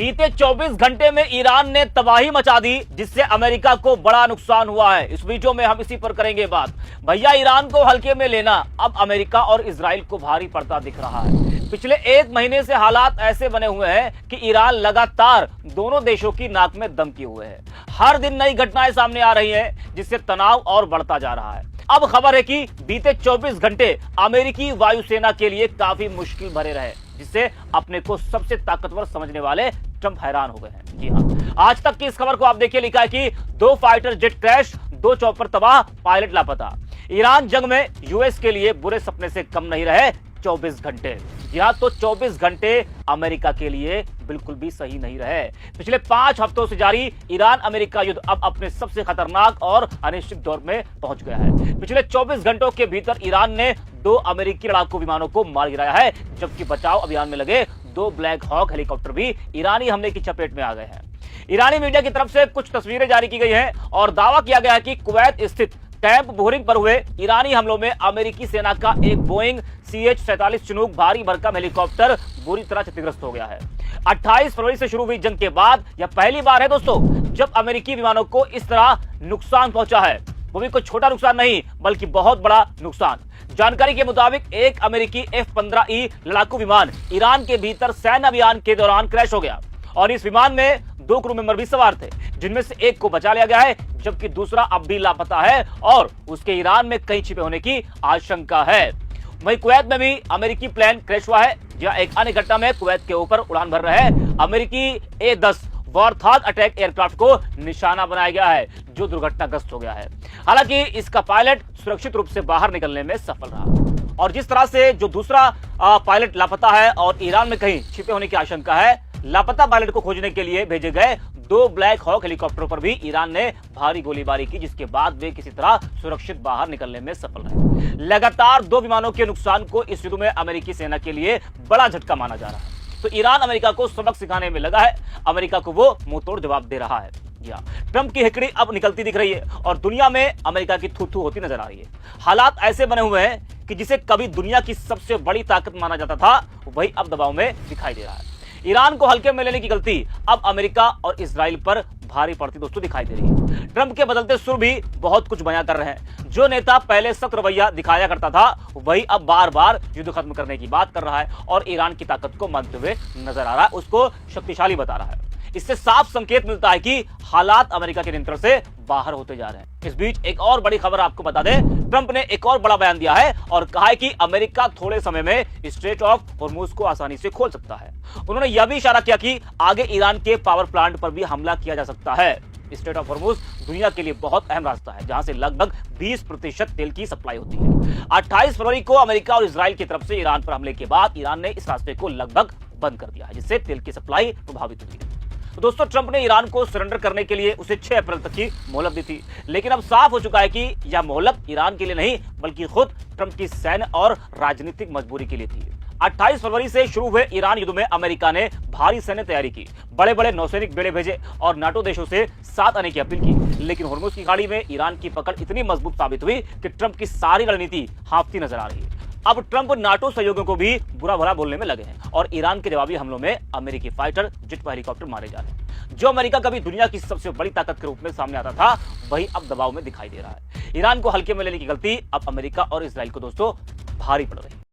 बीते 24 घंटे में ईरान ने तबाही मचा दी, जिससे अमेरिका को बड़ा नुकसान हुआ है। इस वीडियो में हम इसी पर करेंगे बात। भैया, ईरान को हल्के में लेना अब अमेरिका और इजराइल को भारी पड़ता दिख रहा है। पिछले एक महीने से हालात ऐसे बने हुए हैं कि ईरान लगातार दोनों देशों की नाक में दम किए हुए है। हर दिन नई घटनाएं सामने आ रही हैं, जिससे तनाव और बढ़ता जा रहा है। अब खबर है कि बीते 24 घंटे अमेरिकी वायुसेना के लिए काफी मुश्किल भरे रहे, जिससे अपने को सबसे ताकतवर समझने वाले ट्रंप हैरान हो गए हैं। जी हां, आज तक की इस खबर को आप देखिए। लिखा है कि 2 फाइटर जेट क्रैश, 2 चॉपर तबाह, पायलट लापता। ईरान जंग में यूएस के लिए बुरे सपने से कम नहीं रहे 24 घंटे। जी हां, तो 24 घंटे अमेरिका के लिए बिल्कुल भी सही नहीं रहे। पिछले 5 हफ्तों से जारी ईरान अमेरिका युद्ध अब अपने सबसे खतरनाक और अनिश्चित दौर में पहुंच गया है। पिछले 24 घंटों के भीतर ईरान ने 2 अमेरिकी लड़ाकू विमानों को मार गिराया है, जबकि बचाव अभियान में लगे 2 ब्लैक हॉक हेलीकॉप्टर भी ईरानी हमले की चपेट में आ गए हैं। ईरानी मीडिया की तरफ से कुछ तस्वीरें जारी की गई हैं और दावा किया गया है कि कुवैत स्थित कैंप बोहरिंग पर हुए ईरानी हमलों में अमेरिकी सेना का एक बोइंग CH-47 चिनूक भारी भरकम हेलीकॉप्टर बुरी तरह क्षतिग्रस्त हो गया है। 28 फरवरी से शुरू हुई जंग के बाद यह पहली बार है दोस्तों जब अमेरिकी विमानों को इस तरह नुकसान पहुंचा है। वो भी कोई छोटा नुकसान नहीं, बल्कि बहुत बड़ा नुकसान। जानकारी के मुताबिक एक अमेरिकी F-15E लड़ाकू विमान ईरान के भीतर सैन्य अभियान के दौरान क्रैश हो गया और इस विमान में 2 क्रू मेंबर भी सवार थे, जिनमें से एक को बचा लिया गया है, जबकि दूसरा अब भी लापता है और उसके ईरान में कहीं छिपे होने की आशंका है। वहीं कुवैत में भी अमेरिकी प्लेन क्रैश हुआ है, जहां एक अन्य घटना में कुवैत के ऊपर उड़ान भर रहे अमेरिकी A-10 वॉरथॉग अटैक एयरक्राफ्ट को निशाना बनाया गया है, जो दुर्घटनाग्रस्त हो गया है। हालांकि इसका पायलट सुरक्षित रूप से बाहर निकलने में सफल रहा और जिस तरह से जो दूसरा पायलट लापता है और ईरान में कहीं छिपे होने की आशंका है, लापता पायलट को खोजने के लिए भेजे गए 2 ब्लैक हॉक हेलीकॉप्टरों पर भी ईरान ने भारी गोलीबारी की, जिसके बाद वे किसी तरह सुरक्षित बाहर निकलने में सफल रहे। लगातार 2 विमानों के नुकसान को इस युद्ध में अमेरिकी सेना के लिए बड़ा झटका माना जा रहा है। तो ईरान अमेरिका को सबक सिखाने में लगा है, अमेरिका को वो मुंहतोड़ जवाब दे रहा है। ट्रंप की हिकड़ी अब निकलती दिख रही है और दुनिया में अमेरिका की थू-थू होती नजर आ रही है। हालात ऐसे बने हुए हैं कि जिसे कभी दुनिया की सबसे बड़ी ताकत माना जाता था, वही अब दबाव में दिखाई दे रहा है। ईरान को हल्के में लेने की गलती अब अमेरिका और इजराइल पर भारी पड़ती दोस्तों दिखाई दे रही है। ट्रंप के बदलते सुर भी बहुत कुछ बयां कर रहे हैं। जो नेता पहले सख्त रवैया दिखाया करता था, वही अब बार बार युद्ध खत्म करने की बात कर रहा है और ईरान की ताकत को मानते हुए नजर आ रहा है, उसको शक्तिशाली बता रहा है। इससे साफ संकेत मिलता है कि हालात अमेरिका के नियंत्रण से बाहर होते जा रहे हैं। इस बीच एक और बड़ी खबर आपको बता दें, ट्रंप ने एक और बड़ा बयान दिया है और कहा है कि अमेरिका थोड़े समय में स्ट्रेट ऑफ हॉर्मुज को आसानी से खोल सकता है। उन्होंने यह भी इशारा किया कि आगे ईरान के पावर प्लांट पर भी हमला किया जा सकता है। स्ट्रेट ऑफ हॉर्मुज दुनिया के लिए बहुत अहम रास्ता है, जहां से लगभग 20% तेल की सप्लाई होती है। 28 फरवरी को अमेरिका और इजराइल की तरफ से ईरान पर हमले के बाद ईरान ने इस रास्ते को लगभग बंद कर दिया है, जिससे तेल की सप्लाई प्रभावित हुई है। तो दोस्तों, ट्रंप ने ईरान को सरेंडर करने के लिए उसे 6 अप्रैल तक की मोहलत दी थी, लेकिन अब साफ हो चुका है कि यह मोहलत ईरान के लिए नहीं, बल्कि खुद ट्रंप की सैन्य और राजनीतिक मजबूरी के लिए थी। 28 फरवरी से शुरू हुए ईरान युद्ध में अमेरिका ने भारी सैन्य तैयारी की, बड़े बड़े नौसैनिक बेड़े भेजे और नाटो देशों से साथ आने की अपील की। लेकिन हॉर्मुज की खाड़ी में ईरान की पकड़ इतनी मजबूत साबित हुई कि ट्रंप की सारी रणनीति हाफती नजर आ रही है। अब ट्रंप नाटो सहयोगियों को भी बुरा भला बोलने में लगे हैं और ईरान के जवाबी हमलों में अमेरिकी फाइटर जेट व हेलीकॉप्टर मारे जा रहे हैं। जो अमेरिका कभी दुनिया की सबसे बड़ी ताकत के रूप में सामने आता था, वही अब दबाव में दिखाई दे रहा है। ईरान को हल्के में लेने की गलती अब अमेरिका और इजराइल को दोस्तों भारी पड़ रही है।